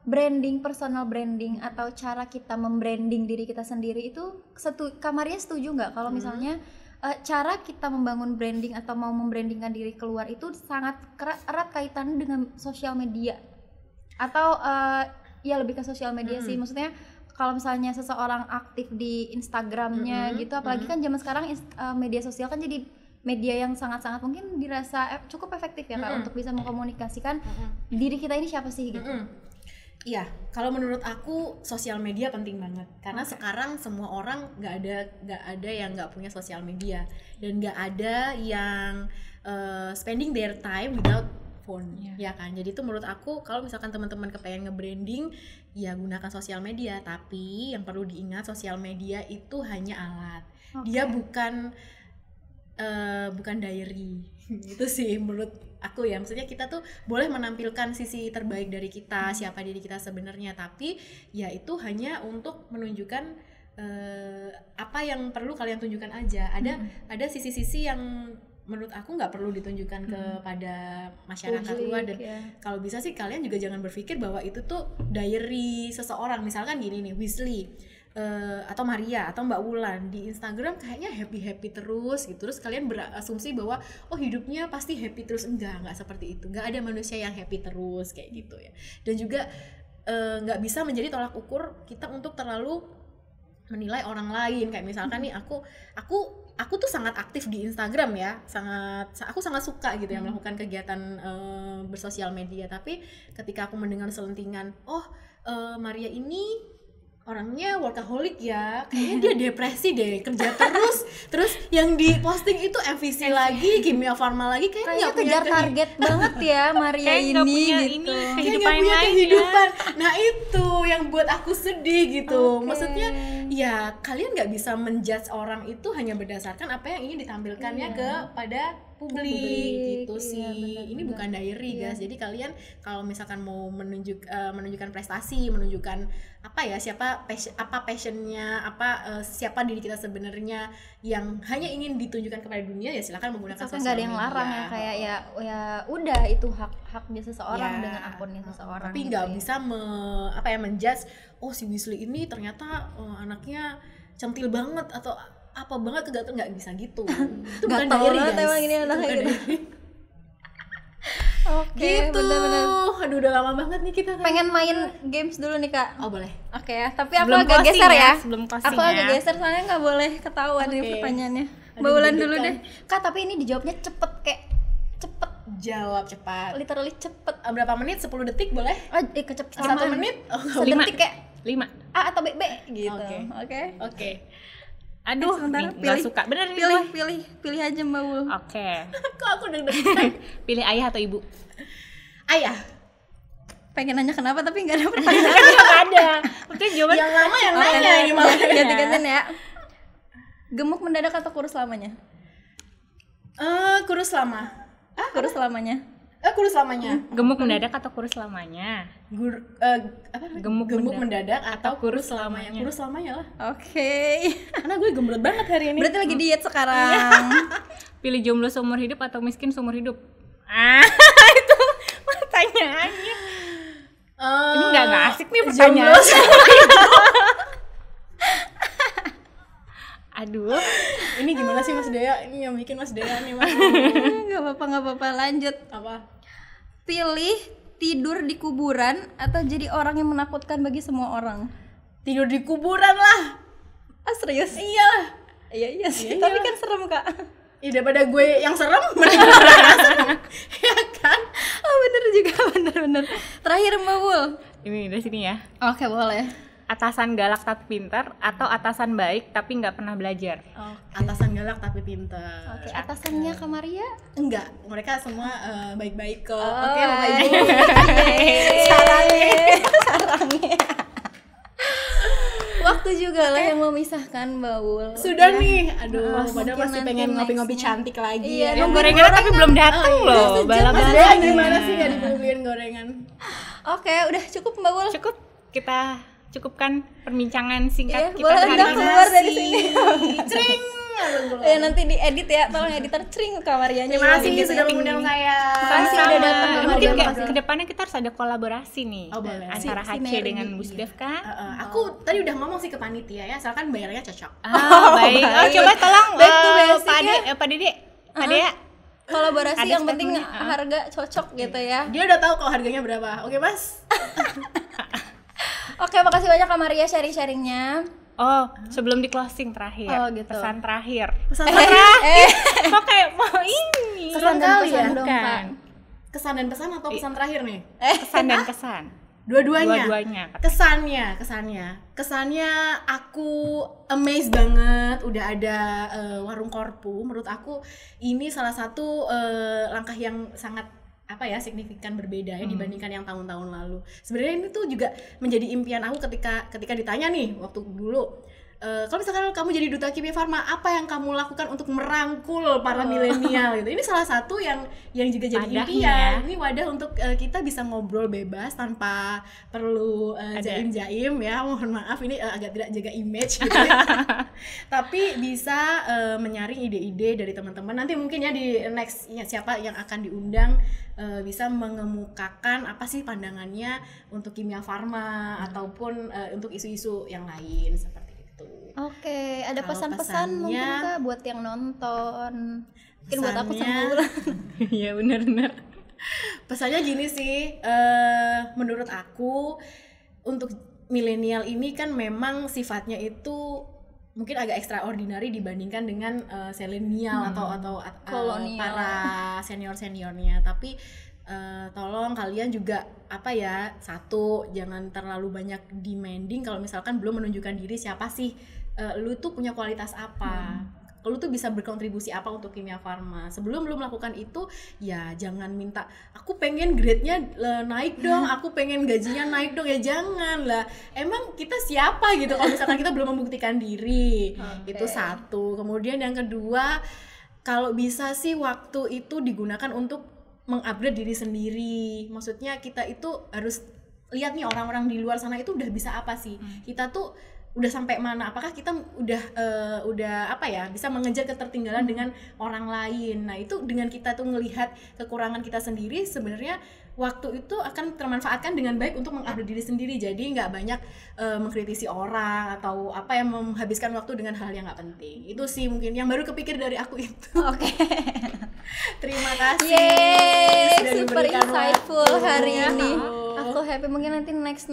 branding, personal branding atau cara kita membranding diri kita sendiri itu Kak Maria setuju nggak kalau misalnya cara kita membangun branding atau mau membrandingkan diri keluar itu sangat erat kaitannya dengan sosial media atau ya lebih ke sosial media sih, maksudnya kalau misalnya seseorang aktif di Instagramnya gitu, apalagi kan zaman sekarang media sosial kan jadi media yang sangat-sangat mungkin dirasa cukup efektif ya Kak untuk bisa mengkomunikasikan diri kita ini siapa sih gitu. Iya, kalau menurut aku sosial media penting banget karena sekarang semua orang nggak ada yang nggak punya sosial media dan nggak ada yang spending their time without phone, ya kan. Jadi itu menurut aku kalau misalkan teman-teman kepengen nge-branding ya gunakan sosial media, tapi yang perlu diingat sosial media itu hanya alat, dia bukan diary. Itu sih menurut aku ya, maksudnya kita tuh boleh menampilkan sisi terbaik dari kita, siapa diri kita sebenarnya, tapi ya itu hanya untuk menunjukkan apa yang perlu kalian tunjukkan aja. Ada sisi-sisi yang menurut aku nggak perlu ditunjukkan kepada masyarakat luar, dan kalau bisa sih kalian juga jangan berpikir bahwa itu tuh diary seseorang. Misalkan gini nih, Wesley atau Maria atau Mbak Wulan di Instagram kayaknya happy terus gitu, terus kalian berasumsi bahwa oh hidupnya pasti happy terus. Enggak seperti itu, nggak ada manusia yang happy terus kayak gitu ya. Dan juga nggak bisa menjadi tolak ukur kita untuk terlalu menilai orang lain. Kayak misalkan nih aku tuh sangat aktif di Instagram ya, aku sangat suka gitu ya melakukan kegiatan bersosial media, tapi ketika aku mendengar selentingan Maria ini orangnya workaholic ya, kayaknya dia depresi deh, kerja terus yang diposting itu MVC lagi, Kimia Farma lagi, kayaknya kejar target banget ya Maria ini gitu, kayak nggak punya kehidupan. Nah itu yang buat aku sedih gitu. Maksudnya ya kalian nggak bisa menjudge orang itu hanya berdasarkan apa yang ingin ditampilkannya kepada publik gitu sih. Ini bukan diary guys. Jadi kalian kalau misalkan mau menunjukkan prestasi, menunjukkan apa ya, passionnya, siapa diri kita sebenarnya yang hanya ingin ditunjukkan kepada dunia, ya silakan menggunakan sosial media. Nggak ada yang larang ya, kayak ya udah itu haknya seseorang dengan akunnya seseorang. Tapi nggak bisa menjudge, oh si Weasley ini ternyata anaknya centil banget atau apa banget, nggak bisa gitu. Itu bukan diary guys. Emang ini anaknya gitu. Oke, gitu. Bener-bener. Aduh udah lama banget nih kita pengen main games dulu nih Kak. Oh boleh. Oke ya, tapi aku agak geser ya. Aku agak geser soalnya nggak boleh ketahuan nih pertanyaannya. Mbak Wulan dulu deh. Kak, tapi ini dijawabnya cepet. Jawab cepat. Literally cepet. Berapa menit? 10 detik boleh? Oh, kecepatan. 1 menit? 1 detik kayak 5. A atau B gitu. Oke. Aduh, nggak suka. Bener pilih aja Mbak Wul. Oke. Kok aku deg-degan? Pilih ayah atau ibu? Ayah. Pengen nanya kenapa tapi nggak ada pertanyaan. Nggak ada. Mungkin jawaban yang lama yang nanya gimana? Ganti-gantian ya. Gemuk mendadak atau kurus lamanya? Kurus lama. Kurus lamanya. Kurus lamanya. Gemuk mendadak atau kurus lamanya? Gemuk mendadak atau kurus lamanya? Kurus lamanya lah. Oke. Karena gue gembrot banget hari ini. Berarti lagi diet sekarang. Pilih jomblo seumur hidup atau miskin seumur hidup? Itu pertanyaannya. Ini nggak asik nih pertanyaan. Aduh, ini gimana sih Mas Dea? Ini yang bikin Mas Dea nih Mas. Gak apa-apa, lanjut. Apa? Pilih tidur di kuburan atau jadi orang yang menakutkan bagi semua orang? Tidur di kuburan lah. Serius? Iyalah. Iya sih. Tapi kan serem Kak. Ya daripada gue yang serem, mending serem. Ya kan? Oh bener juga, bener. Terakhir Mbak Wul. Ini dari sini ya. Oke, boleh. Atasan galak tapi pintar atau atasan baik tapi nggak pernah belajar? Atasan galak tapi pintar. Oke, atasannya Kak Maria? Enggak, mereka semua baik-baik kok. Oke, Bapak Ibu. Sarangnya. Waktu juga lah yang memisahkan Mbak Wul. Sudah nih, aduh, padahal masih pengen ngopi-ngopi cantik lagi. Iya, gorengan tapi belum datang loh. Balap-balap gimana sih nggak dibeliin gorengan? Oke, udah cukup Mbak Wul. Cukup, kita cukupkan perbincangan singkat kita hari ini. Keluar dari sini. Cring. Ya nanti diedit ya, tolong editor cring Kamarianya. Terima kasih sudah mengundang saya. Makasih udah datang. Mungkin kedepannya kita harus ada kolaborasi nih antara HC dengan Musdef kan? Aku tadi udah ngomong sih ke panitia ya, asalkan bayarnya cocok. Baik. Coba tolong Pak Dede. Kolaborasi yang penting harga cocok gitu ya. Dia udah tahu kok harganya berapa. Oke Mas. Oke, makasih banyak Kak Maria sharing-sharingnya. Oh, sebelum di closing terakhir. Oh, gitu. Pesan terakhir. Kok kayak mau ini? Pesan kali ya? Dong, Kak. Kesan dan pesan atau pesan terakhir nih? Kesan dan kesan. Dua-duanya. Kesannya aku amazed banget udah ada warung Korpu. Menurut aku ini salah satu langkah yang sangat signifikan berbeda ya dibandingkan yang tahun-tahun lalu. Sebenarnya ini tuh juga menjadi impian aku ketika ditanya nih waktu dulu, kalau misalkan kamu jadi duta Kimia Farma, apa yang kamu lakukan untuk merangkul para milenial gitu. Ini salah satu yang juga jadi impian. Ini wadah untuk kita bisa ngobrol bebas tanpa perlu jaim-jaim ya. Mohon maaf ini agak tidak jaga image gitu ya. Tapi bisa menyaring ide-ide dari teman-teman. Nanti mungkin ya di next siapa yang akan diundang bisa mengemukakan apa sih pandangannya untuk Kimia Farma ataupun untuk isu-isu yang lain seperti itu. Oke, ada pesan-pesan mungkin Kak buat yang nonton. Mungkin buat aku sama Wulan. Iya benar-benar. Pesannya gini sih, menurut aku untuk milenial ini kan memang sifatnya itu mungkin agak extraordinary dibandingkan dengan selenial atau para senior-seniornya, tapi tolong kalian juga apa ya, satu jangan terlalu banyak demanding kalau misalkan belum menunjukkan diri siapa sih lu tuh punya kualitas apa, lu tuh bisa berkontribusi apa untuk Kimia Farma. Sebelum lu melakukan itu ya jangan minta aku pengen grade-nya naik dong, aku pengen gajinya naik dong, ya jangan lah. Emang kita siapa gitu kalau misalkan kita belum membuktikan diri. Itu satu. Kemudian yang kedua, kalau bisa sih waktu itu digunakan untuk mengupgrade diri sendiri. Maksudnya kita itu harus lihat nih orang-orang di luar sana itu udah bisa apa sih. Kita tuh udah sampai mana, apakah kita udah apa ya, bisa mengejar ketertinggalan dengan orang lain. Nah itu dengan kita tuh ngelihat kekurangan kita sendiri, sebenarnya waktu itu akan termanfaatkan dengan baik untuk mengupgrade diri sendiri. Jadi nggak banyak mengkritisi orang atau apa yang menghabiskan waktu dengan hal yang nggak penting. Itu sih mungkin yang baru kepikir dari aku itu. Oke. Terima kasih. Yeay, super insightful hari ini. Aku happy, mungkin nanti next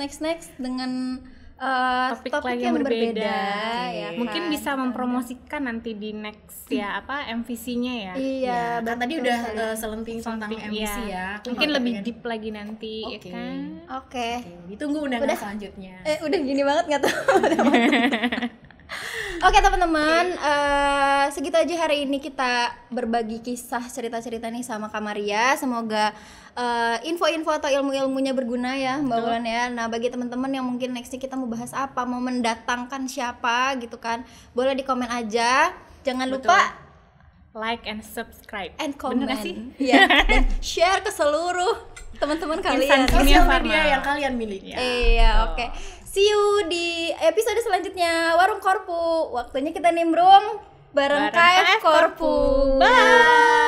dengan topik yang berbeda. Ya mungkin kan? bisa mempromosikan nanti di next ya apa MVC-nya ya. Iya, kan tadi udah selenting tentang MVC ya. Mungkin lebih deep lagi nanti ya kan. Oke. Ditunggu undangan selanjutnya. Udah gini banget nggak tahu. Oke teman-teman, segitu aja hari ini kita berbagi kisah cerita-cerita nih sama Kak Maria. Semoga info-info atau ilmu-ilmunya berguna ya Mbak Wulan ya. Nah bagi teman-teman yang mungkin nextnya kita mau bahas apa, mau mendatangkan siapa gitu kan, boleh di komen aja. Jangan lupa like and subscribe and comment. Bener sih? Ya, dan share ke seluruh teman-teman kalian. Sosial media yang kalian miliki. Iya, oke. See you di episode selanjutnya Warung Korpu. Waktunya kita nimbrung bareng KF Korpu. Bye.